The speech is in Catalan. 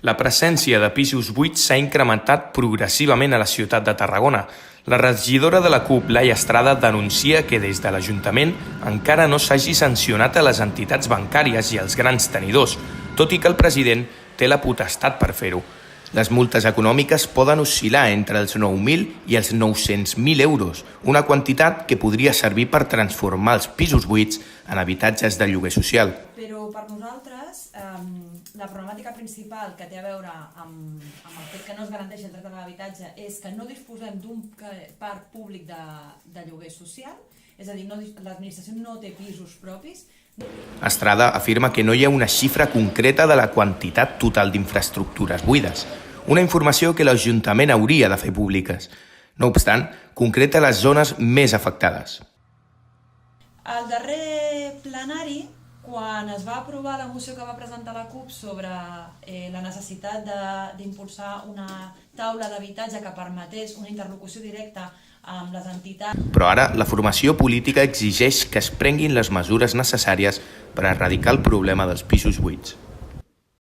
La presència de pisos buits s'ha incrementat progressivament a la ciutat de Tarragona. La regidora de la CUP, Laia Estrada, denuncia que des de l'Ajuntament encara no s'hagi sancionat a les entitats bancàries i als grans tenidors, tot i que el president té la potestat per fer-ho. Les multes econòmiques poden oscil·lar entre els 9.000 i els 900.000 euros, una quantitat que podria servir per transformar els pisos buits en habitatges de lloguer social. Però per nosaltres, la problemàtica principal que té a veure amb el fet que no es garanteix el dret a l'habitatge és que no disposem d'un parc públic de lloguer social, és a dir, l'administració no té pisos propis. Estrada afirma que no hi ha una xifra concreta de la quantitat total d'infraestructures buides, una informació que l'Ajuntament hauria de fer públiques. No obstant, concreta les zones més afectades. Al darrer plenari, quan es va aprovar la moció que va presentar la CUP sobre la necessitat d'impulsar una taula d'habitatge que permetés una interlocució directa amb les entitats. Però ara la formació política exigeix que es prenguin les mesures necessàries per erradicar el problema dels pisos buits.